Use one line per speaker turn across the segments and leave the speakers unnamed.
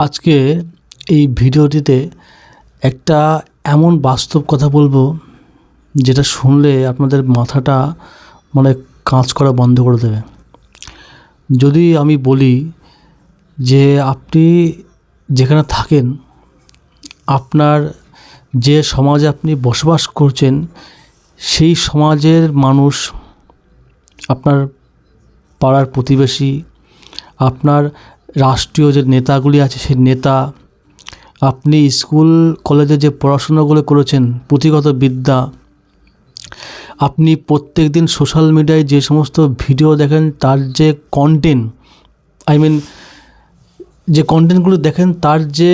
আজকে এই ভিডিওটিতে একটা এমন বাস্তব কথা বলবো যেটা শুনলে আপনাদের মাথাটা মানে কাজ করা বন্ধ করে দেবে। যদি আমি বলি যে আপনি যেখানে থাকেন, আপনার যে সমাজে আপনি বসবাস করছেন, সেই সমাজের মানুষ, আপনার পাড়ার প্রতিবেশী, আপনার রাষ্ট্রীয় যে নেতাগুলি আছে সেই নেতা, আপনি স্কুল কলেজে যে পড়াশোনাগুলো করেছেন, পুঁথিগত বিদ্যা, আপনি প্রত্যেক দিন সোশ্যাল মিডিয়ায় যে সমস্ত ভিডিও দেখেন তার যে কন্টেন্ট, যে কন্টেন্টগুলো দেখেন তার যে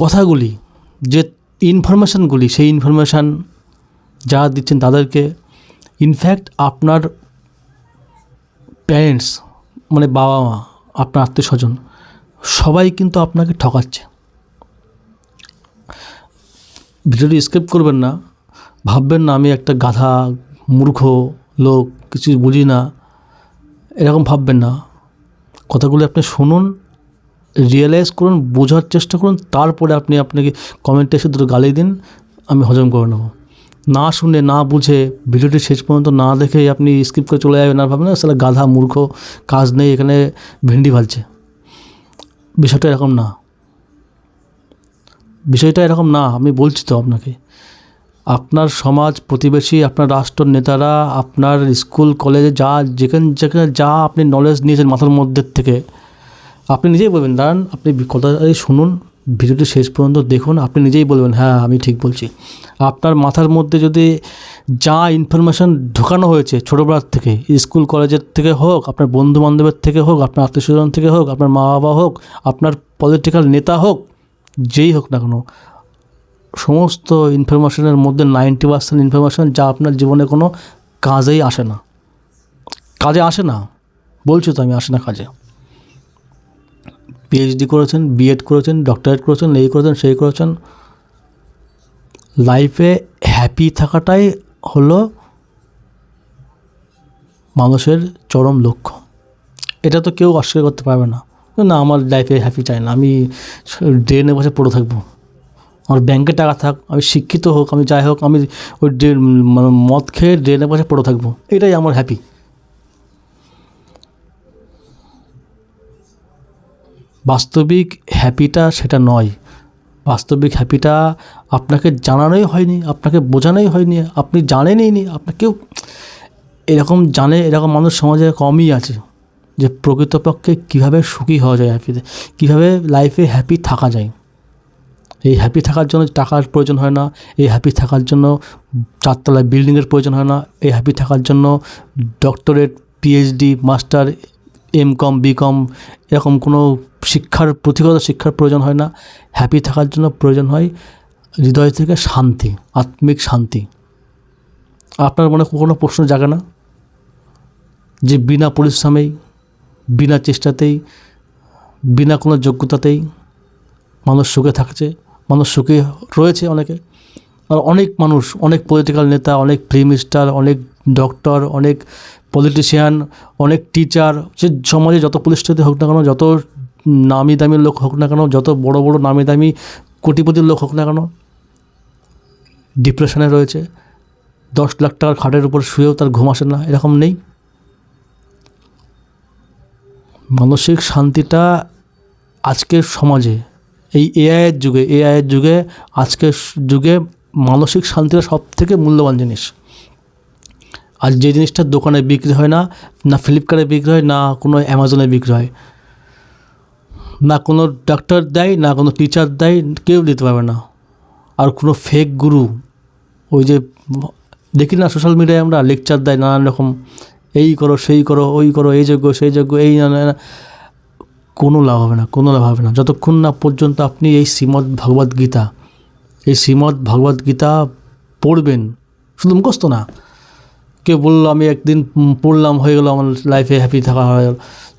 কথাগুলি, যে ইনফরমেশানগুলি, সেই ইনফরমেশান যারা দিচ্ছেন তাদেরকে, ইনফ্যাক্ট আপনার প্যারেন্টস মানে বাবা মা, আপনার আত্মীয় স্বজন, সবাই কিন্তু আপনাকে ঠকাচ্ছে। ভিডিওটি স্কিপ করবেন না, ভাববেন না আমি একটা গাধা মূর্খ লোক, কিছু বুঝি না, এরকম ভাববেন না। কথাগুলো আপনি শুনুন, রিয়েলাইজ করুন, বোঝার চেষ্টা করুন, তারপরে আপনাকে কমেন্টে এসে দুটো গালি দিন, আমি হজম করে নেব। না শুনে না বুঝে ভিডিওটি শেষ পর্যন্ত না দেখে আপনি স্কিপ করে চলে যাবেন আর ভাববেন না সালা গাধা মূর্খ, কাজ নেই, এখানে ভেন্ডি ভালছে। বিষয়টা এরকম না, বিষয়টা এরকম না। আমি বলছি তো আপনাকে, আপনার সমাজ প্রতিবেশী, আপনার রাষ্ট্র নেতারা, আপনার স্কুল কলেজে যেখানে যা আপনি নলেজ নিয়েছেন মাথার মধ্যে থেকে, আপনি নিজেই বলবেন, দাঁড়ান আপনি কথাটাই শুনুন, ভিডিওটি শেষ পর্যন্ত দেখুন, আপনি নিজেই বলবেন হ্যাঁ আমি ঠিক বলছি। আপনার মাথার মধ্যে যদি যা ইনফরমেশান ঢোকানো হয়েছে ছোটোবেলার থেকে, স্কুল কলেজের থেকে হোক, আপনার বন্ধু বান্ধবের থেকে হোক, আপনার আত্মীয় স্বজন থেকে হোক, আপনার মা বাবা হোক, আপনার পলিটিক্যাল নেতা হোক, যেই হোক না কেন, সমস্ত ইনফরমেশনের মধ্যে 90% ইনফরমেশান যা আপনার জীবনে কোনো কাজেই আসে না, কাজে আসে না, বলছি তো আমি, আসে না কাজে। পিএইচডি করেছেন, বিএড করেছেন, ডক্টরেট করেছেন, এই করেছেন সেই করেছেন, লাইফে হ্যাপি থাকাটাই হলো মানুষের চরম লক্ষ্য। এটা তো কেউ অস্বীকার করতে পারবে না। না আমার লাইফে হ্যাপি চাই না, আমি ড্রেনে বসে পড়ে থাকবো, আমার ব্যাংকে টাকা থাক, আমি শিক্ষিত হোক, আমি যাই হোক, আমি ওই মদ খেয়ে ড্রেনে বসে পড়ে থাকবো, এটাই আমার হ্যাপি। বাস্তবিক হ্যাপিটা সেটা নয়। বাস্তবিক হ্যাপিটা আপনাকে জানানোই হয়নি, আপনাকে বোঝানোই হয়নি, আপনি জানেনই নি, আপনাকেও এরকম জানে, এরকম মানুষ সমাজে কমই আছে যে প্রকৃতপক্ষে কীভাবে সুখী হওয়া যায়, হ্যাপিতে কীভাবে লাইফে হ্যাপি থাকা যায়। এই হ্যাপি থাকার জন্য টাকার প্রয়োজন হয় না, এই হ্যাপি থাকার জন্য চারতলায় বিল্ডিংয়ের প্রয়োজন হয় না, এই হ্যাপি থাকার জন্য doctorate, PhD, master, MCom, BCom এরকম কোনো পুঁথিগত শিক্ষার প্রয়োজন হয় না। হ্যাপি থাকার জন্য প্রয়োজন হয় হৃদয় থেকে শান্তি, আত্মিক শান্তি। আপনার মনে কোনো প্রশ্ন জাগে না যে বিনা পরিশ্রমেই, বিনা চেষ্টাতেই, বিনা কোনো যোগ্যতাতেই মানুষ সুখে থাকছে, মানুষ সুখে রয়েছে অনেকে। আর অনেক মানুষ, অনেক পলিটিক্যাল নেতা, অনেক প্রাইম মিনিস্টার, অনেক ডক্টর, অনেক পলিটিশিয়ান, অনেক টিচার, যে সমাজে যত প্রতিষ্ঠিত হোক না কেন, যত নামি দামি লোক হোক না কেন, যত বড় বড় নামি দামি কোটিপতির লোক হোক না কেন, ডিপ্রেশনে রয়েছে। 10 লাখ টাকার খাটের উপর শুয়েও তার ঘুম আসে না, এরকম নেই। মানসিক শান্তিটা আজকের সমাজে, এই এআইয়ের যুগে আজকের যুগে মানসিক শান্তিটা সবথেকে মূল্যবান জিনিস। আর যে জিনিসটা দোকানে বিক্রি হয় না, না ফ্লিপকার্টে বিক্রি হয়, না কোনো অ্যামাজনে বিক্রি হয়, না কোনো ডাক্তার দেয়, না কোনো টিচার দেয়, কেউ দিতে পারবে না। আর কোনো ফেক গুরু, ওই যে দেখি না সোশ্যাল মিডিয়ায় আমরা লেকচার দেয় নানান রকম, এই করো সেই করো, ওই করো, এই যোগ্য সেই যোগ্য, এই না, কোনো লাভ হবে না, কোনো লাভ হবে না যতক্ষণ না পর্যন্ত আপনি এই শ্রীমদ্ ভগবদ্ গীতা পড়বেন। শুধু মুখস্থ না, কেউ বললো আমি একদিন পড়লাম হয়ে গেলো, আমার লাইফে হ্যাপি থাকা হয়ে গেল।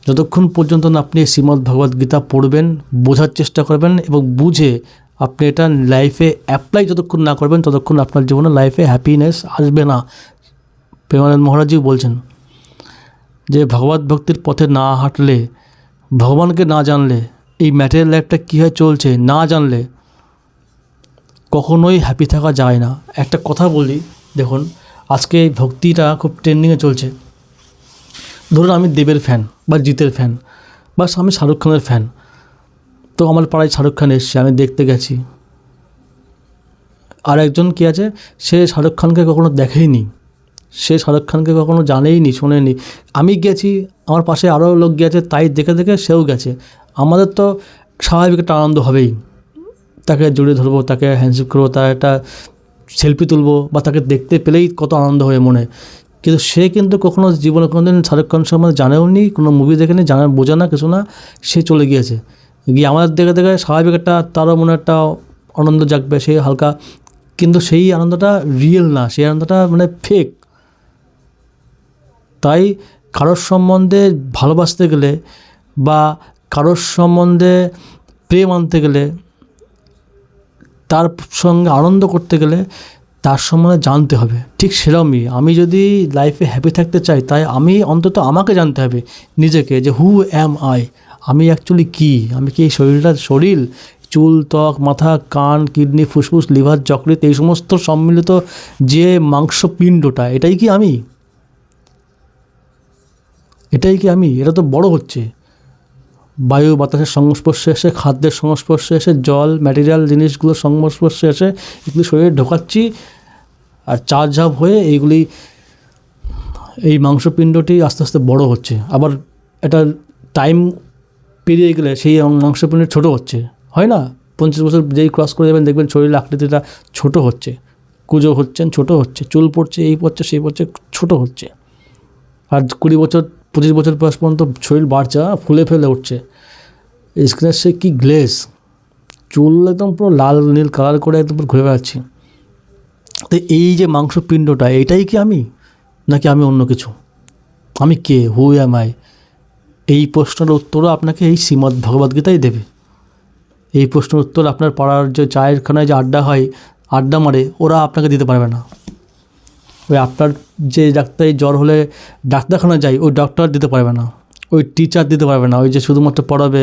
যতক্ষণ পর্যন্ত না আপনি শ্রীমদ্ ভগবদ্ গীতা পড়বেন, বোঝার চেষ্টা করবেন এবং বুঝে আপনি এটা লাইফে অ্যাপ্লাই যতক্ষণ না করবেন, ততক্ষণ আপনার জীবনে লাইফে হ্যাপিনেস আসবে না। প্রেমানন্দ মহারাজজি বলছেন যে ভগবত ভক্তির পথে না হাঁটলে, ভগবানকে না জানলে এই ম্যাটেরিয়াল লাইফটা কীভাবে চলছে না জানলে কখনোই হ্যাপি থাকা যায় না। একটা কথা বলি, দেখুন আজকে এই ভক্তিটা খুব ট্রেন্ডিংয়ে চলছে। ধরুন আমি দেবের ফ্যান বা জিতের ফ্যান, বা আমি শাহরুখ খানের ফ্যান। তো আমার পাড়ায় শাহরুখ খান এসছে, আমি দেখতে গেছি। আর একজন কী আছে, সে শাহরুখ খানকে কখনো দেখেইনি, সে শাহরুখ খানকে কখনো জানেইনি, শোনেনি। আমি গেছি, আমার পাশে আরও লোক গেছে, তাই দেখে দেখে সেও গেছে। আমাদের তো স্বাভাবিক একটা আনন্দ হবেই, তাকে জড়িয়ে ধরবো, তাকে হ্যান্ডশেক করবো, তার একটা সেলফি তুলবো, বা তাকে দেখতে পেলেই কত আনন্দ হয় মনে। কিন্তু সে কিন্তু কখনো জীবনে কোনো দিন শাহরুখ খান সম্বন্ধে জানেও নি, কোনো মুভি দেখেনি, বোঝে না, কিছু না, সে চলে গিয়েছে। গিয়ে আমাদের দেখে দেখে স্বাভাবিক একটা তারও মনে একটা আনন্দ জাগবে, সে হালকা, কিন্তু সেই আনন্দটা রিয়েল না, সেই আনন্দটা মানে ফেক। তাই কারোর সম্বন্ধে ভালোবাসতে গেলে বা কারোর সম্বন্ধে প্রেম আনতে গেলে, তার সঙ্গে আনন্দ করতে গেলে তার সম্বন্ধে জানতে হবে। ঠিক সেরকমই আমি যদি লাইফে হ্যাপি থাকতে চাই, তাই আমি অন্তত আমাকে জানতে হবে নিজেকে, যে হু অ্যাম আই, আমি অ্যাকচুয়ালি কী, আমি কি এই শরীর, চুল, ত্বক, মাথা, কান, কিডনি, ফুসফুস, লিভার, যকৃৎ, এই সমস্ত সম্মিলিত যে মাংসপিণ্ডটা, এটাই কি আমি? এটাই কি আমি? এটা তো বড় হচ্ছে বায়ু বাতাসের সংস্পর্শে এসে, খাদ্যের সংস্পর্শে এসে, জল ম্যাটেরিয়াল জিনিসগুলোর সংস্পর্শে এসে এগুলি শরীরে ঢোকাচ্ছি, আর চার্জ আপ হয়ে এইগুলি, এই মাংসপিণ্ডটি আস্তে আস্তে বড় হচ্ছে। আবার এটা টাইম পেরিয়ে গেলে সেই মাংসপিণ্ড ছোটো হচ্ছে, হয় না? 50 বছর যেই ক্রস করে যাবেন দেখবেন শরীরের আকৃতিটা ছোটো হচ্ছে, কুঁজো হচ্ছেন, ছোটো হচ্ছে, চুল পড়ছে, এই পড়ছে, সেই পড়ছে, ছোটো হচ্ছে। আর 20 বছর 25 বছর বয়স পর্যন্ত শরীর বাড়ছে, ফুলে ফেলে উঠছে। স্কিনের সে কী গ্লেজ, চুল একদম পুরো লাল নীল কালার করে একদম পুরো ঘুরে বেড়াচ্ছি। তো এই যে মাংসপিণ্ডটা, এটাই কি আমি, নাকি আমি অন্য কিছু? আমি কে, হু অ্যাম আই? এই প্রশ্নের উত্তরও আপনাকে এই শ্রীমদ্ ভগবদ্গীতাই দেবে। এই প্রশ্নের উত্তর আপনার পাড়ার যে চায়ের খানায় যে আড্ডা হয়, আড্ডা মারে, ওরা আপনাকে দিতে পারবে না। ওই আপনার যে ডাক্তার জ্বর হলে ডাক্তারখানায় যায়, ওই ডক্টর দিতে পারবে না, ওই টিচার দিতে পারবে না, ওই যে শুধুমাত্র পড়াবে।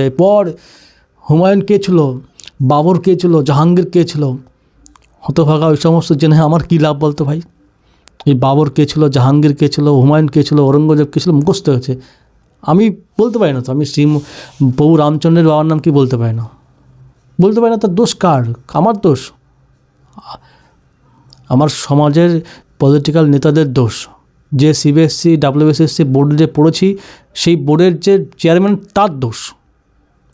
হুমায়ুন কে ছিল, বাবর কে ছিল, জাহাঙ্গীর কে ছিল, হতভাগা ওই সমস্ত জেনে আমার কী লাভ বলতো ভাই? এই বাবর কে ছিল, জাহাঙ্গীর কে ছিল, হুমায়ুন কে ছিল, ঔরঙ্গজেব কে ছিল, মুখস্থ হয়েছে। আমি বলতে পারি না তো, আমি প্রভু রামচন্দ্রের বাবার নাম কি বলতে পারি না, বলতে পারি না। তার দোষ কার? আমার দোষ? আমার সমাজের পলিটিক্যাল নেতাদের দোষ। যে সিবিএসসি ডাব্লিউবিসিএসসি বোর্ডে যে পড়েছি, সেই বোর্ডের যে চেয়ারম্যান, তার দোষ।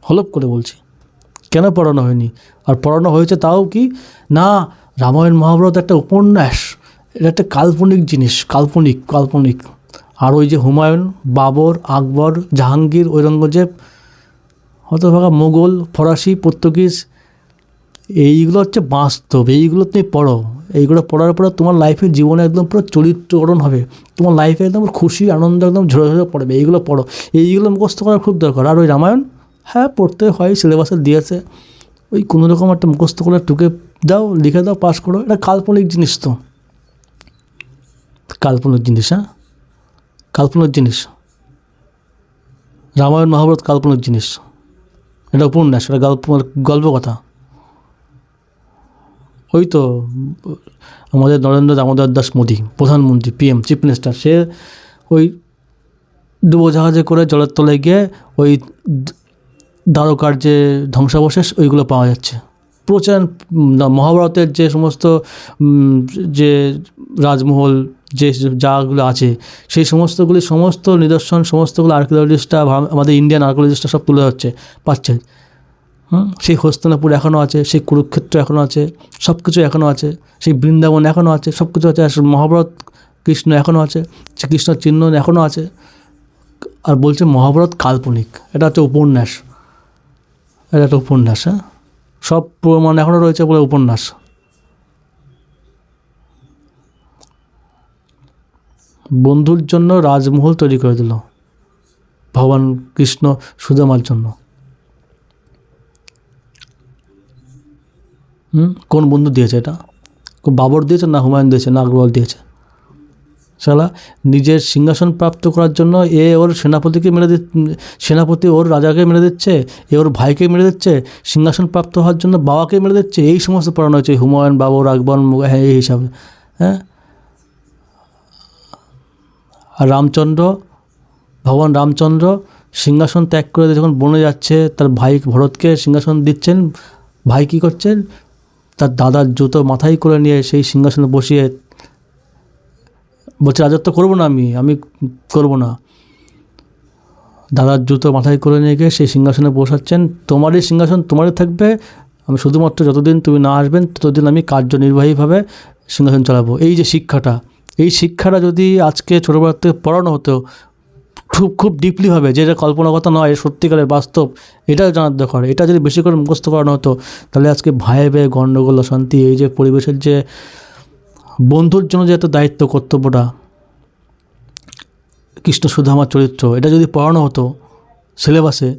হলপ করে বলছি, কেন পড়ানো হয়নি? আর পড়ানো হয়েছে তাও কি না, রামায়ণ মহাভারত একটা উপন্যাস, এটা একটা কাল্পনিক জিনিস, কাল্পনিক। আর ওই যে হুমায়ুন, বাবর, আকবর, জাহাঙ্গীর, ঔরঙ্গজেব, হতভাগা মোগল, ফরাসি, পর্তুগিজ, এইগুলো হচ্ছে বাস্তব। এইগুলো তুমি পড়ো, এইগুলো পড়ার পরে তোমার লাইফের জীবনে একদম পুরো চরিত্রকরণ হবে, তোমার লাইফে একদম খুশি আনন্দ একদম ঝরে ঝরে পড়বে। এইগুলো পড়ো, এইগুলো মুখস্থ করা খুব দরকার। আর ওই রামায়ণ, হ্যাঁ পড়তে হয়, সিলেবাসে দিয়েছে, ওই কোনো রকম একটা মুখস্থ করে টুকে দাও, লিখে দাও, পাস করো। এটা কাল্পনিক জিনিস, তো কাল্পনিক জিনিস, হ্যাঁ কাল্পনিক জিনিস। রামায়ণ মহাভারত কাল্পনিক জিনিস, এটা উপন্যাস, এটা গল্প কথা। ওই তো আমাদের নরেন্দ্র দামোদর দাস মোদী, প্রধানমন্ত্রী, পিএম, চিফ মিনিস্টার, সে ওই ডুবোজাহাজে করে জলের তলায় গিয়ে ওই দ্বারকার যে ধ্বংসাবশেষ ওইগুলো পাওয়া যাচ্ছে। প্রচার মহাভারতের যে সমস্ত যে রাজমহল, যে জায়গাগুলো আছে, সেই সমস্ত নিদর্শন, সমস্তগুলো আর্কিওলজিস্টরা, আমাদের ইন্ডিয়ান আর্কিওলজিস্টরা সব তুলে পাচ্ছে। সেই হস্তিনাপুর এখনও আছে, সেই কুরুক্ষেত্র এখনও আছে, সব কিছু এখনও আছে, সেই বৃন্দাবন এখনও আছে, সব কিছু আছে। মহাভারত কৃষ্ণ এখনও আছে, কৃষ্ণর চিহ্ন এখনও আছে। আর বলছে মহাভারত কাল্পনিক, এটা হচ্ছে উপন্যাস, এটা একটা উপন্যাস। হ্যাঁ, সব প্রমাণ এখনও রয়েছে বলে উপন্যাস। বন্ধুর জন্য রাজমহল তৈরি করে দিল ভগবান কৃষ্ণ সুদামার জন্য। কোন বন্ধু দিয়েছে এটা? বাবর দিয়েছে, না হুমায়ুন দিয়েছে, না আকবর দিয়েছে? শালা নিজের সিংহাসন প্রাপ্ত করার জন্য ওর সেনাপতিকে সেনাপতি ওর রাজাকে মেরে দিচ্ছে, ওর ভাইকে মেরে দিচ্ছে, সিংহাসন প্রাপ্ত হওয়ার জন্য বাবাকে মেরে দিচ্ছে। এই সমস্ত পড়ানো হয়েছে হুমায়ুন, বাবর, আকবর, হ্যাঁ এই হিসাবে। হ্যাঁ, আর ভগবান রামচন্দ্র সিংহাসন ত্যাগ করে যখন বনে যাচ্ছে, তার ভাই ভরতকে সিংহাসন দিচ্ছেন, ভাই কী করছেন, তার দাদার জুতো মাথায় করে নিয়ে সেই সিংহাসনে বসিয়ে বলছে রাজত্ব করবো না, আমি করবো না। দাদার জুতো মাথায় করে নিয়ে গিয়ে সেই সিংহাসনে বসাচ্ছেন, তোমারই সিংহাসন তোমারই থাকবে, আমি শুধুমাত্র যতদিন তুমি না আসবেন ততদিন আমি কার্যনির্বাহীভাবে সিংহাসন চালাবো। এই যে শিক্ষাটা যদি আজকে ছোটোবেলার থেকে পড়ানো হতো খুব খুব ডিপলিভাবে, যেটা কল্পনা কথা নয়, সত্যিকারের বাস্তব, এটাও জানার দরকার। এটা যদি বেশি করে মুখস্থ করানো হতো তাহলে আজকে ভাইয়ে ভাইয়ে গণ্ডগোল, অশান্তি, এই যে পরিবেশের যে বন্ধুর জন্য যে এত দায়িত্ব, কর্তব্যটা, কৃষ্ণ সুধামার চরিত্র, এটা যদি পড়ানো হতো সিলেবাসে,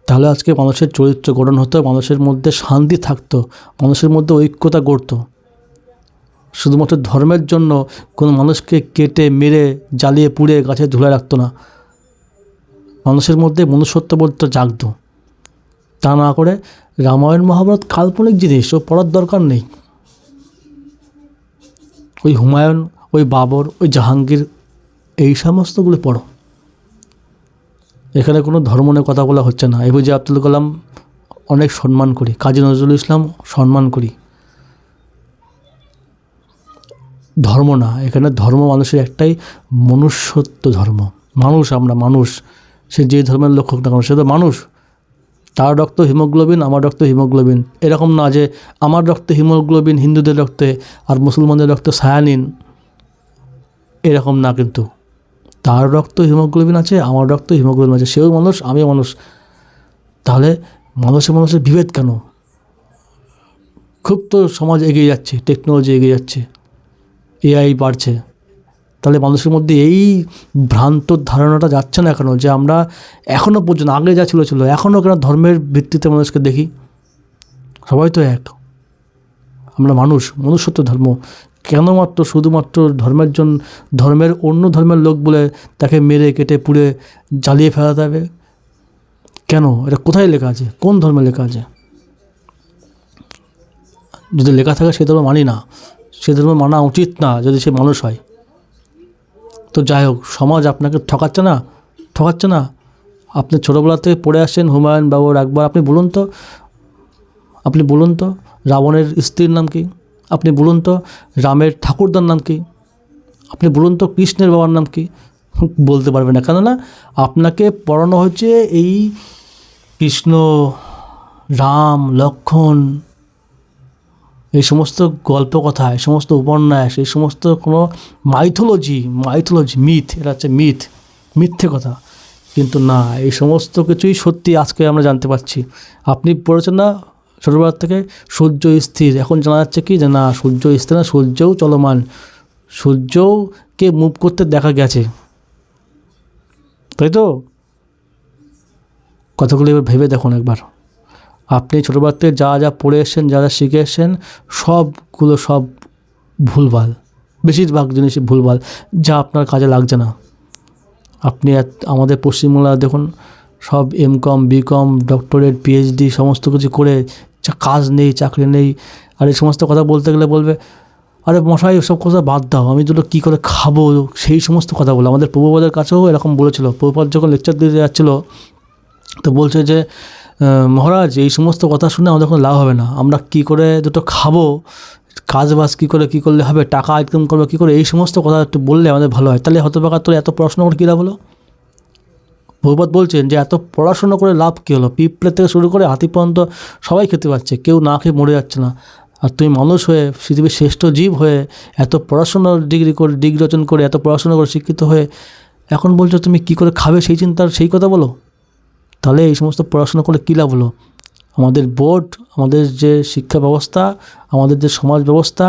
তাহলে আজকে মানুষের চরিত্র গঠন হতো, মানুষের মধ্যে শান্তি থাকতো, মানুষের মধ্যে ঐক্যতা গড়তো। শুধুমাত্র ধর্মের জন্য কোনো মানুষকে কেটে মেরে জ্বালিয়ে পুড়ে গাছে ঝুলে রাখতো না, মানুষের মধ্যে মনুষ্যত্ববোধ জাগতো। তা না করে রামায়ণ মহাভারত কাল্পনিক জিনিস, ও পড়ার দরকার নেই। ওই হুমায়ুন, ওই বাবর, ওই জাহাঙ্গীর, এই সমস্তগুলো পড়ো। এখানে কোনো ধর্ম নিয়ে কথা বলা হচ্ছে না। এপিজে আব্দুল কালাম অনেক সম্মান করি, কাজী নজরুল ইসলাম সম্মান করি, ধর্ম না। এখানে ধর্ম মানুষের একটাই, মনুষ্যত্ব ধর্ম। মানুষ, সে যে ধর্মের লোক হোক না কেন, সে তো মানুষ। তার রক্ত হিমোগ্লোবিন, আমার রক্ত হিমোগ্লোবিন, এরকম না যে আমার রক্তে হিমোগ্লোবিন হিন্দুদের রক্তে আর মুসলমানদের রক্তে সায়ানিন, এরকম না। কিন্তু তার রক্ত হিমোগ্লোবিন আছে, আমার রক্ত হিমোগ্লোবিন আছে, সেও মানুষ, আমিও মানুষ। তাহলে মানুষের বিভেদ কেন? খুব তো সমাজ এগিয়ে যাচ্ছে, টেকনোলজি এগিয়ে যাচ্ছে, এআই বাড়ছে, তাহলে মানুষের মধ্যে এই ভ্রান্ত ধারণাটা যাচ্ছে না কেন যে আমরা এখনও পর্যন্ত, আগে যা ছিল এখনও কেন ধর্মের ভিত্তিতে মানুষকে দেখি? সবাই তো এক, আমরা মনুষ্যত্ব ধর্ম। কেন শুধুমাত্র ধর্মের অন্য ধর্মের লোক বলে তাকে মেরে কেটে পুড়ে জ্বালিয়ে ফেলাতে হবে কেন? এটা কোথায় লেখা আছে? কোন ধর্মে লেখা আছে? যদি লেখা থাকে সে ধর্ম মানি না, সে ধর্ম মানা উচিত না যদি সে মানুষ হয়। তো যাই হোক, সমাজ আপনাকে ঠকাচ্ছে না। আপনি ছোটোবেলা থেকে পড়ে আসছেন হুমায়ুন, বাবর, আকবর। আপনি বলুন তো রাবণের স্ত্রীর নাম কি? আপনি বলুন তো রামের ঠাকুরদার নাম কি? আপনি বলুন তো কৃষ্ণের বাবার নাম কি? বলতে পারবেন না, কেননা আপনাকে পড়ানো হচ্ছে এই কৃষ্ণ, রাম, লক্ষ্মণ, এই সমস্ত গল্প কথা, এই সমস্ত উপন্যাস, এই সমস্ত কোনো মাইথোলজি, মিথ, এটা হচ্ছে মিথ্যে কথা। কিন্তু না, এই সমস্ত কিছুই সত্যি আজকে আমরা জানতে পারছি। আপনি পড়েছেন না ছোটোবেলার থেকে সূর্য স্থির, এখন জানা যাচ্ছে কি যে না, সূর্য স্থির না, সূর্যও চলমান, সূর্যকে মুভ করতে দেখা গেছে, তাই তো? কথাগুলো এবার ভেবে দেখুন একবার। আপনি ছোটোবেলার থেকে যা পড়ে এসছেন, যা শিখে এসছেন, সব ভুলভাল, বেশিরভাগ জিনিসই ভুলভাল, যা আপনার কাজে লাগছে না। আপনি আমাদের পশ্চিমবাংলা দেখুন, সব এমকম, বিকম, ডক্টরেট, পিএইচডি সমস্ত কিছু করে কাজ নেই, চাকরি নেই। আর এই সমস্ত কথা বলতে গেলে বলবে, আরে মশাই ওসব কথা বাদ দাও, আমি দুটো কী করে খাবো, সেই সমস্ত কথা বলে। আমাদের প্রভুপাদের কাছেও এরকম বলেছিল। প্রভুপাদ যখন লেকচার দিতে যাচ্ছিলো তো বলছে যে মহারাজ, এই সমস্ত কথা শুনে আমাদের কোনো লাভ হবে না, আমরা কী করে দুটো খাবো, কাজবাজ কী করলে হবে, টাকা ইনকাম করবো কী করে, এই সমস্ত কথা একটু বললে আমাদের ভালো হয়। তাহলে হতভাগা তোর এত পড়াশোনা করে কী লাভ হলো? প্রভুপাদ বলছেন যে এত পড়াশোনা করে লাভ কী হলো? পিঁপড়ে থেকে শুরু করে হাতি পর্যন্ত সবাই খেতে পাচ্ছে, কেউ না খেয়ে মরে যাচ্ছে না। আর তুমি মানুষ হয়ে, পৃথিবীর শ্রেষ্ঠ জীব হয়ে, এত পড়াশোনার ডিগ্রি অর্জন করে, এত পড়াশোনা করে শিক্ষিত হয়ে এখন বলছো তুমি কী করে খাবে, সেই কথা বলো? তাহলে এই সমস্ত পড়াশোনা করে কী লাভ হলো? আমাদের বোর্ড, আমাদের যে শিক্ষা ব্যবস্থা, আমাদের যে সমাজ ব্যবস্থা,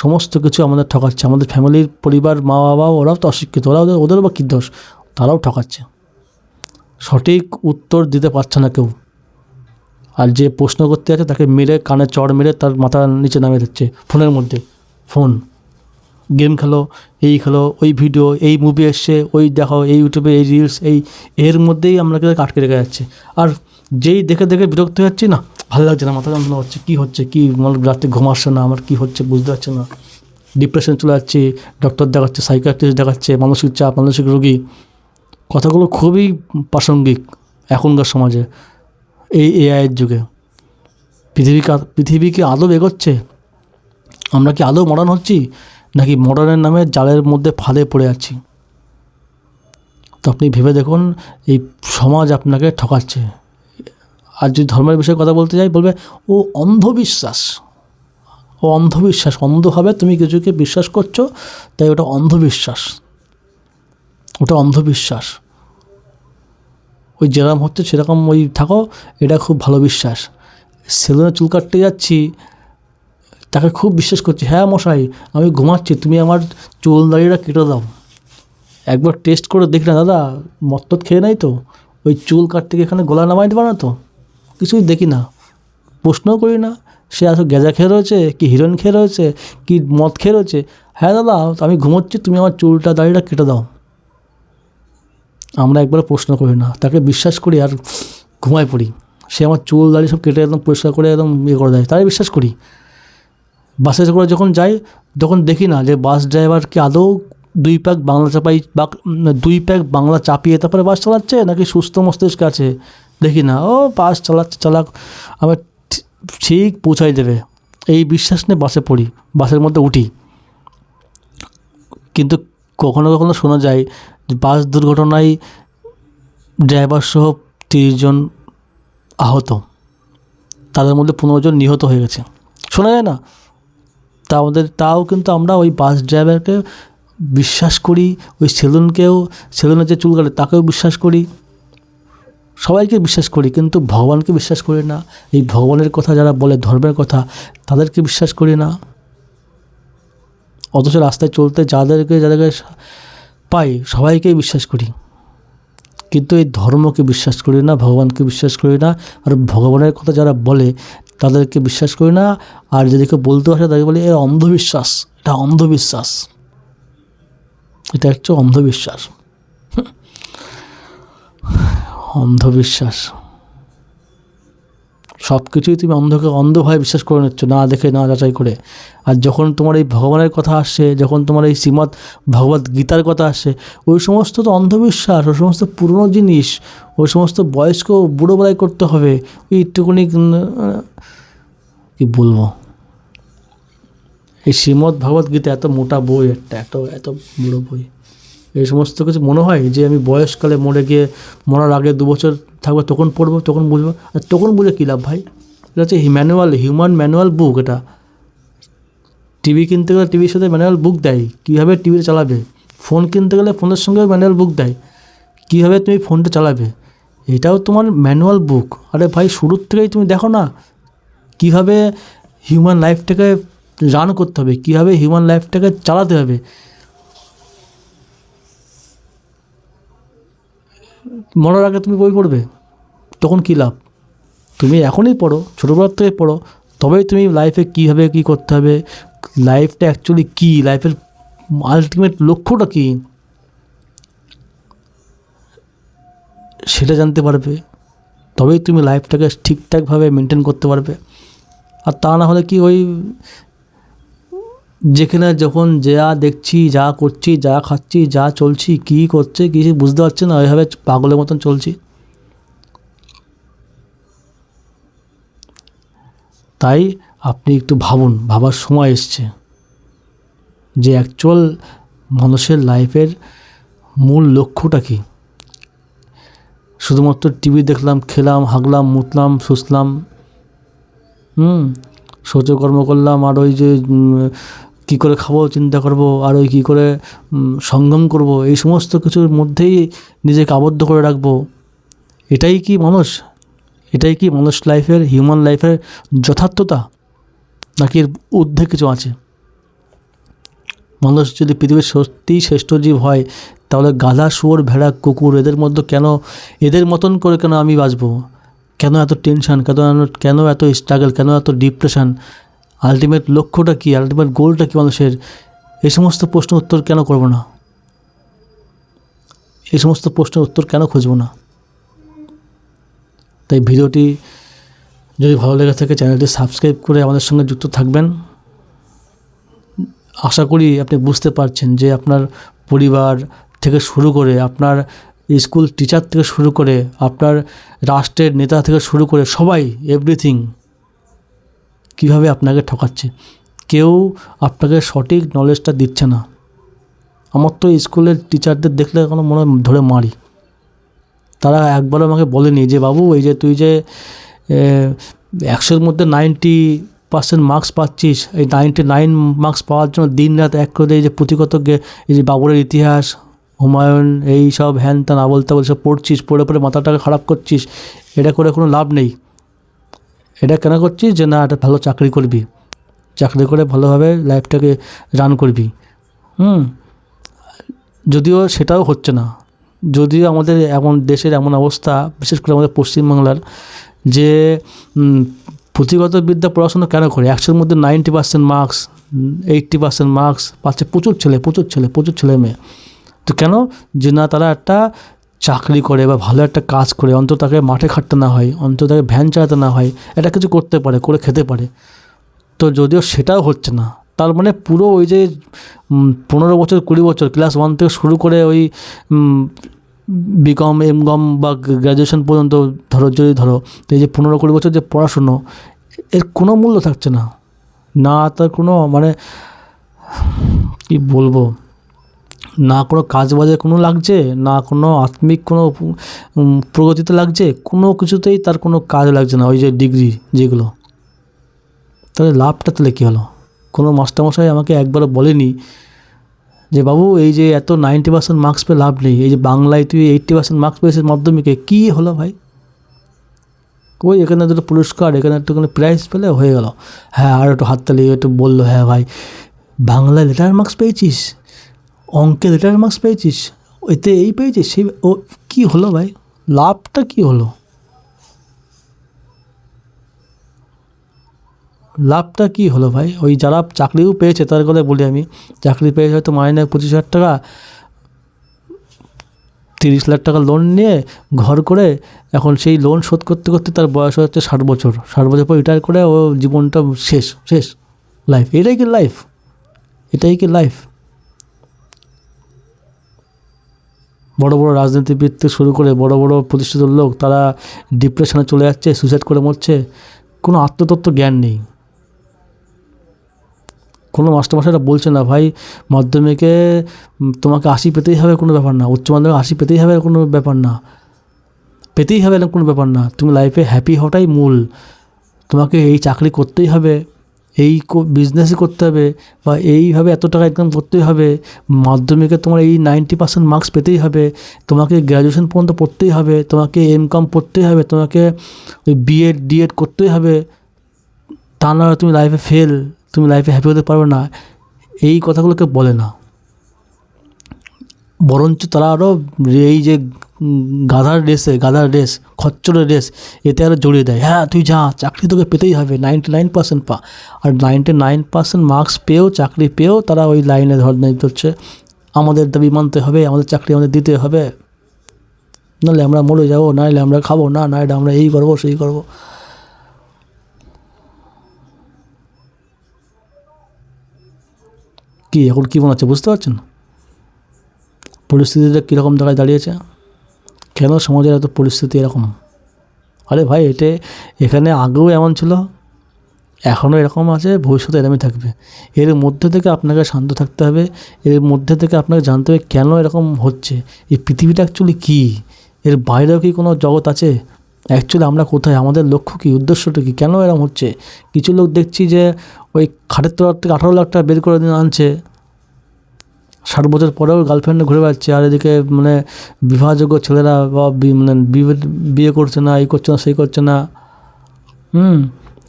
সমস্ত কিছু আমাদের ঠকাচ্ছে। আমাদের ফ্যামিলির পরিবার, মা বাবা, ওরাও তো অশিক্ষিত, ওদেরও বা কী দোষ? তারাও ঠকাচ্ছে, সঠিক উত্তর দিতে পারছে না কেউ। আর যে প্রশ্ন করতে আছে তাকে মেরে, কানে চড় মেরে তার মাথার নিচে নামিয়ে দিচ্ছে ফোনের মধ্যে। ফোন গেম খেলো, এই খেলো, ওই ভিডিও, এই মুভি এসছে, ওই দেখো, এই ইউটিউবে এই রিলস, এর মধ্যেই আমরা আটকে রেখে যাচ্ছি। আর যেই দেখে দেখে বিরক্ত হয়ে যাচ্ছি, না ভালো লাগছে না, মাথা যন্ত্রণা হচ্ছে, কী হচ্ছে, কী রাতে ঘুম আসছে না, আমার কী হচ্ছে বুঝতে পারছি না, ডিপ্রেশন চলে যাচ্ছে, ডক্টর দেখাচ্ছে, সাইকিয়াট্রিস্ট দেখাচ্ছে, মানসিক চাপ, মানসিক রোগী। কথাগুলো খুবই প্রাসঙ্গিক এখনকার সমাজে, এই এআইয়ের যুগে। পৃথিবী কি আদৌ এগোচ্ছে? আমরা কি আদৌ মডার্ন হচ্ছি, নাকি মডার্নের নামে জালের মধ্যে ফাঁদে পড়ে যাচ্ছি? তো আপনি ভেবে দেখুন, এই সমাজ আপনাকে ঠকাচ্ছে। আর যদি ধর্মের বিষয়ে কথা বলতে যাই, বলবে ও অন্ধবিশ্বাস, ও অন্ধবিশ্বাস, অন্ধভাবে তুমি কিছুকে বিশ্বাস করছো, তাই ওটা অন্ধবিশ্বাস, ওটা অন্ধবিশ্বাস। ওই যেরকম হচ্ছে সেরকম ওই থাকো, এটা খুব ভালো বিশ্বাস। সেলুনে চুল কাটতে যাচ্ছি, তাকে খুব বিশ্বাস করছি, হ্যাঁ মশাই আমি ঘুমাচ্ছি, তুমি আমার চুল দাড়িটা কেটে দাও। একবার টেস্ট করে দেখি না দাদা, মদ খেয়ে নাই তো, ওই চুল কাটতে গিয়ে এখানে গলা নামাই দেবে না তো? কিছুই দেখি না, প্রশ্নও করি না, সে আসলে গেঁজা খেয়ে রয়েছে, কি হিরোইন খেয়ে রয়েছে, কি মদ খেয়ে রয়েছে। হ্যাঁ দাদা আমি ঘুমোচ্ছি, তুমি আমার চুলটা দাড়িটা কেটে দাও। আমরা একবার প্রশ্ন করি না, তাকে বিশ্বাস করি আর ঘুমায় পড়ি। সে আমার চুল দাড়ি সব কেটে একদম পরিষ্কার করে একদম ইয়ে করে দেয়, তাই বিশ্বাস করি। বাসে করে যখন যাই, তখন দেখি না যে বাস ড্রাইভার কি আদৌ দুই প্যাক বাংলা চাপিয়ে তারপরে বাস চালাচ্ছে, নাকি সুস্থ মস্তিষ্ক আছে। দেখি না, ও বাস চালাক, আমার ঠিক পৌঁছাই দেবে, এই বিশ্বাস নিয়ে বাসে পড়ি, বাসের মধ্যে উঠি। কিন্তু কখনো কখনো শোনা যায় যে বাস দুর্ঘটনায় ড্রাইভার সহ 30 জন আহত, তাদের মধ্যে 15 জন নিহত হয়ে গেছে, শোনা যায় না? তাও কিন্তু আমরা ওই বাস ড্রাইভারকে বিশ্বাস করি, ওই সেলুনের যে চুল কাটে তাকেও বিশ্বাস করি, সবাইকে বিশ্বাস করি, কিন্তু ভগবানকে বিশ্বাস করি না। এই ভগবানের কথা যারা বলে, ধর্মের কথা, তাদেরকে বিশ্বাস করি না। অথচ রাস্তায় চলতে যাদেরকে পাই সবাইকেই বিশ্বাস করি, কিন্তু এই ধর্মকে বিশ্বাস করি না, ভগবানকে বিশ্বাস করি না। আর ভগবানের কথা যারা বলে তাদেরকে বিশ্বাস করি না। আর যদি কেউ বলতে আসে তাকে বলি এ অন্ধবিশ্বাস, এটা অন্ধবিশ্বাস, এটা হচ্ছে অন্ধবিশ্বাস। অন্ধবিশ্বাস, সব কিছুই তুমি অন্ধভাবে বিশ্বাস করে নিচ্ছ, না দেখে না যাচাই করে। আর যখন তোমার এই ভগবানের কথা আসছে, যখন তোমার এই শ্রীমদ্ ভগবদ্ গীতার কথা আসছে, ওই সমস্ত তো অন্ধবিশ্বাস, ওই সমস্ত পুরনো জিনিস, ওই সমস্ত বয়স্ক বুড়োবেলায় করতে হবে। ওই একটুখানি কী বলবো, এই শ্রীমদ্ ভগবদ্ গীতা এত মোটা বই, এত এত বড়ো বই, এই সমস্ত কিছু মনে হয় যে আমি বয়সকালে মরার আগে 2 বছর থাকবে তখন পড়বো, তখন বুঝবো। আর তখন বুঝে কী লাভ ভাই? এটা হচ্ছে হিউম্যান ম্যানুয়াল বুক। এটা টিভি কিনতে গেলে টিভির সাথে ম্যানুয়াল বুক দেয়, কীভাবে টিভিটা চালাবে। ফোন কিনতে গেলে ফোনের সঙ্গে ম্যানুয়াল বুক দেয়, কীভাবে তুমি ফোনটা চালাবে, এটাও তোমার ম্যানুয়াল বুক। আরে ভাই শুরুর থেকেই তুমি দেখো না কীভাবে হিউম্যান লাইফটাকে রান করতে হবে, কীভাবে হিউম্যান লাইফটাকে চালাতে হবে। মরার আগে তুমি বই পড়বে, তখন কী লাভ? তুমি এখনই পড়ো, ছোটোবেলার থেকে পড়ো, তবেই তুমি লাইফে কীভাবে কী করতে হবে, লাইফটা অ্যাকচুয়ালি কী, লাইফের আলটিমেট লক্ষ্যটা কী, সেটা জানতে পারবে। তবেই তুমি লাইফটাকে ঠিকঠাকভাবে মেনটেন করতে পারবে। আর তা না হলে কি ওই যেখানে যখন যা দেখছি, যা করছি, যা খাচ্ছি, যা চলছি, কী করছে কিছু বুঝতে পারছি না, ওইভাবে পাগলের মতন চলছি। তাই আপনি একটু ভাবুন, ভাবার সময় এসছে যে অ্যাকচুয়াল মানুষের লাইফের মূল লক্ষ্যটা কী। শুধুমাত্র টিভি দেখলাম, খেলাম, হাগলাম, মুতলাম, শুষলাম, শৌচকর্ম করলাম, আর ওই যে কী করে খাবো চিন্তা করব, আর ওই কী করে সঙ্গম করব, এই সমস্ত কিছুর মধ্যেই নিজেকে আবদ্ধ করে রাখবো, এটাই কি মানুষ? এটাই কি মানুষ লাইফের, হিউম্যান লাইফের যথার্থতা, নাকি এর ঊর্ধ্বে কিছু আছে? মানুষ যদি পৃথিবীর সত্যিই শ্রেষ্ঠ জীব হয়, তাহলে গাধা, শুয়োর, ভেড়া, কুকুর এদের মতন করে কেন আমি বাঁচবো? কেন এত টেনশন, কেন এত স্ট্রাগল, কেন এত ডিপ্রেশন? আলটিমেট লক্ষ্যটা কী, আলটিমেট গোলটা কী মানুষের? এই সমস্ত প্রশ্নের উত্তর কেন করব না? এই সমস্ত প্রশ্নের উত্তর কেন খুঁজব না? তাই ভিডিওটি যদি ভালো লেগে থাকে চ্যানেলটি সাবস্ক্রাইব করে আমাদের সঙ্গে যুক্ত থাকবেন। আশা করি আপনি বুঝতে পারছেন যে আপনার পরিবার থেকে শুরু করে, আপনার স্কুল টিচার থেকে শুরু করে, আপনার রাষ্ট্রের নেতা থেকে শুরু করে সবাই, এভরিথিং কীভাবে আপনাকে ঠকাচ্ছে। কেউ আপনাকে সঠিক নলেজটা দিচ্ছে না। আমার তো স্কুলের টিচারদের দেখলে কোনো মনে ধরে মারি। তারা একবারও আমাকে বলেনি যে বাবু এই যে তুই যে 100-র মধ্যে 90% মার্কস পাচ্ছিস, এই 99 মার্কস পাওয়ার জন্য দিন রাত এক করে এই যে পুঁথিগত এই যে বাবরের ইতিহাস, হুমায়ুন, এই সব হ্যান ত্যান আবল তাবল সব পড়ছিস, পড়ে পড়ে মাথাটাকে খারাপ করছিস, এটা করে কোনো লাভ নেই। এটা কেন করছিস? যে না একটা ভালো চাকরি করবি, চাকরি করে ভালোভাবে লাইফটাকে রান করবি। যদিও সেটাও হচ্ছে না। যদিও আমাদের এমন দেশের এমন অবস্থা, বিশেষ করে আমাদের পশ্চিমবাংলার, যে পুঁথিগত বিদ্যা পড়াশোনা কেন করে 100-র মধ্যে 90% মার্কস, 80% মার্কস পাচ্ছে প্রচুর ছেলে মেয়ে। তো কেন? যে না তারা একটা চাকরি করে বা ভালো একটা কাজ করে, অন্তত তাকে মাঠে খাটতে না হয়, অন্তত তাকে ভ্যান চালাতে না হয়, এটা কিছু করতে পারে, করে খেতে পারে। তো যদিও সেটাও হচ্ছে না, তার মানে পুরো ওই যে 15 বছর 20 বছর ক্লাস 1 থেকে শুরু করে ওই বিকম, এমকম বা গ্র্যাজুয়েশন পর্যন্ত ধরো, তো এই যে 15-20 বছর যে পড়াশুনো, এর কোনো মূল্য থাকছে না। না তার কোনো মানে কি বলবো, না কোনো কাজ বাজে কোনো লাগছে, না কোনো আত্মিক কোনো প্রগতিতে লাগছে, কোনো কিছুতেই তার কোনো কাজ লাগছে না। ওই যে ডিগ্রি যেগুলো, তাহলে লাভটা তাহলে কী হলো? কোনো মাস্টারমশাই আমাকে একবারও বলেনি যে বাবু এই যে এত 90% মার্কস পেয়ে লাভ নেই, এই যে বাংলায় তুই 80% মার্কস পেয়েছিস মাধ্যমিকে, কী হলো ভাই? ওই এখানে দুটো পুরস্কার, এখানে একটুখানি প্রাইজ পেলে হয়ে গেল। হ্যাঁ, আর একটু হাততালি, একটু বললো হ্যাঁ ভাই বাংলায় লেটার মার্কস পেয়েছিস, অঙ্কে লেটার মার্কস পেয়েছিস, এতে এই পেয়েছিস সেই, ও কী হলো ভাই? লাভটা কী হলো? লাভটা কী হলো ভাই? ওই যারা চাকরিও পেয়েছে তার কথা বলি আমি, চাকরি পেয়েছে হয়তো মাইনে 25,000 টাকা, 30 লাখ টাকা লোন নিয়ে ঘর করে, এখন সেই লোন শোধ করতে করতে তার বয়স হচ্ছে 60 বছর, 60 বছর পর রিটায়ার করে ও জীবনটা শেষ লাইফ। এটাই কি লাইফ? এটাই কি লাইফ? বড় বড় রাজনীতিবিদ থেকে শুরু করে বড় বড় প্রতিষ্ঠিত লোক, তারা ডিপ্রেশনে চলে যাচ্ছে, সুইসাইড করে মরছে, কোনো আত্মতত্ত্ব জ্ঞান নেই। কোনো মাস্টারমশাইরা বলছে না ভাই মাধ্যমিকে তোমাকে 80 পেতেই হবে কোনো ব্যাপার না, উচ্চ মাধ্যমিকে 80 পেতেই হবে কোনো ব্যাপার না, পেতেই হবে এরকম কোনো ব্যাপার না, তুমি লাইফে হ্যাপি হওয়াটাই মূল। তোমাকে এই চাকরি করতেই হবে, এই বিজনেসই করতে হবে, বা এইভাবে এত টাকা ইনকাম করতেই হবে, মাধ্যমিকে তোমার এই 90% মার্কস পেতেই হবে, তোমাকে গ্র্যাজুয়েশন পর্যন্ত পড়তেই হবে, তোমাকে এমকম পড়তেই হবে, তোমাকে ওই বিএড ডিএড করতেই হবে, তা না তুমি লাইফে ফেল, তুমি লাইফে হ্যাপি হতে পারবে না। এই কথাগুলোকে বলে না, বরঞ্চ তারা আরও এই যে গাধার রেস, খচ্চরের রেস, এতে আরও জড়িয়ে দেয়। হ্যাঁ তুই যা, চাকরি তোকে পেতেই হবে, 99% পা। আর 99% মার্কস পেয়েও, চাকরি পেয়েও তারা ওই লাইনে ধরছে, আমাদের দাবি মানতে হবে, আমাদের চাকরি আমাদের দিতে হবে, নাহলে আমরা মরে যাবো, নাহলে আমরা খাবো না, নাহলে আমরা এই করবো সেই করবো। কি এখন কী মনে হচ্ছে বুঝতে পারছেন পরিস্থিতিটা কীরকম জায়গায় দাঁড়িয়েছে? কেন সমাজের এত পরিস্থিতি এরকম? আরে ভাই এখানে আগেও এমন ছিল, এখনও এরকম আছে, ভবিষ্যতে এরকমই থাকবে। এর মধ্যে থেকে আপনাকে শান্ত থাকতে হবে, এর মধ্যে থেকে আপনাকে জানতে হবে কেন এরকম হচ্ছে, এই পৃথিবীটা অ্যাকচুয়ালি কী, এর বাইরেও কি কোনো জগৎ আছে, অ্যাকচুয়ালি আমরা কোথায়, আমাদের লক্ষ্য কী, উদ্দেশ্যটা কী, কেন এরকম হচ্ছে। কিছু লোক দেখছি যে ওই খাটের তলার থেকে 18 লাখ টাকা বের করে দিন আনছে, 60 বছর পরেও গার্লফ্রেন্ডে ঘুরে বেড়াচ্ছে, আর এদিকে মানে বিবাহযোগ্য ছেলেরা বা মানে বিয়ে করছে না, এই করছে না সেই করছে না,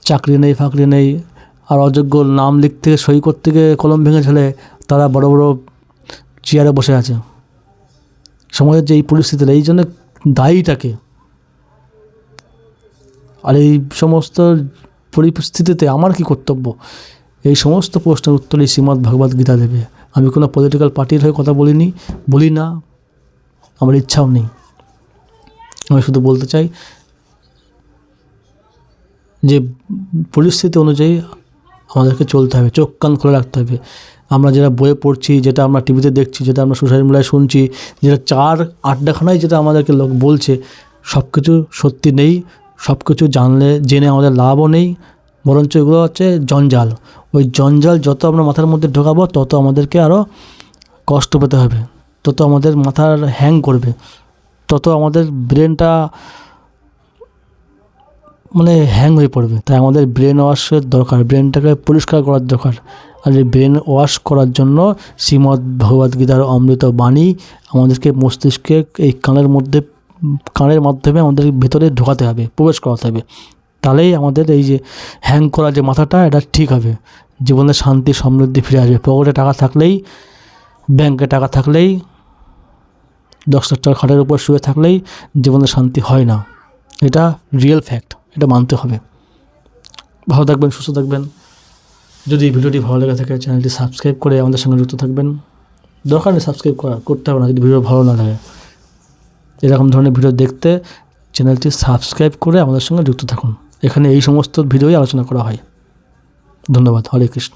চাকরি নেই ফাকরি নেই, আর অযোগ্য নাম লিখতে সই করতে গিয়ে কলম ভেঙে ছেলে, তারা বড় বড় চেয়ারে বসে আছে। সমাজের যে এই পরিস্থিতিটা, এই জন্য দায়ীটাকে, আর এই সমস্ত পরিস্থিতিতে আমার কি কর্তব্য, এই সমস্ত প্রশ্নের উত্তরই শ্রীমদ্ ভগবদ্ গীতা দেবে। আমি কোনো পলিটিক্যাল পার্টির হয়ে কথা বলি না, আমার ইচ্ছাও নেই। আমি শুধু বলতে চাই যে পরিস্থিতি অনুযায়ী আমাদেরকে চলতে হবে, চোখ কান খোলা রাখতে হবে। আমরা যেটা বইয়ে পড়ছি, যেটা আমরা টিভিতে দেখছি, যেটা আমরা সোশ্যাল মিডিয়ায় শুনছি, যেটা চার আড্ডাখানায় যেটা আমাদেরকে লোক বলছে, সব কিছু সত্যি নেই। সব কিছু জেনে আমাদের লাভও নেই, বরঞ্চ এগুলো হচ্ছে জঞ্জাল। ওই জঞ্জাল যত আমরা মাথার মধ্যে ঢোকাবো তত আমাদেরকে আরও কষ্ট পেতে হবে, তত আমাদের মাথার হ্যাং করবে, তত আমাদের ব্রেনটা মানে হ্যাং হয়ে পড়বে। তাই আমাদের ব্রেন ওয়াশের দরকার, ব্রেনটাকে পরিষ্কার করার দরকার। আর এই ব্রেন ওয়াশ করার জন্য শ্রীমদ্ ভগবদ্গীতার অমৃত বাণী আমাদেরকে মস্তিষ্কে এই কানের মাধ্যমে আমাদের ভেতরে ঢোকাতে হবে, প্রবেশ করাতে হবে। তাহলেই আমাদের এই যে হ্যাং করা যে মাথাটা, এটা ঠিক হবে। জীবনে শান্তি সমৃদ্ধি ফিরে আসবে। পকেটে টাকা থাকলেই, ব্যাংকে টাকা থাকলেই, 10 লাখ টাকার খাটের উপর শুয়ে থাকলেই জীবনে শান্তি হয় না। এটা রিয়েল ফ্যাক্ট, এটা মানতে হবে। ভালো থাকবেন, সুস্থ থাকবেন। যদি ভিডিওটি ভালো লেগে থাকে চ্যানেলটি সাবস্ক্রাইব করে আমাদের সঙ্গে যুক্ত থাকবেন। দরকার নেই সাবস্ক্রাইব করতে হবে না যদি ভিডিও ভালো না লাগে। এরকম ধরনের ভিডিও দেখতে চ্যানেলটি সাবস্ক্রাইব করে আমাদের সঙ্গে যুক্ত থাকুন। এখানে এই সমস্ত ভিডিওই আলোচনা করা হয়। ধন্যবাদ। হরে কৃষ্ণ।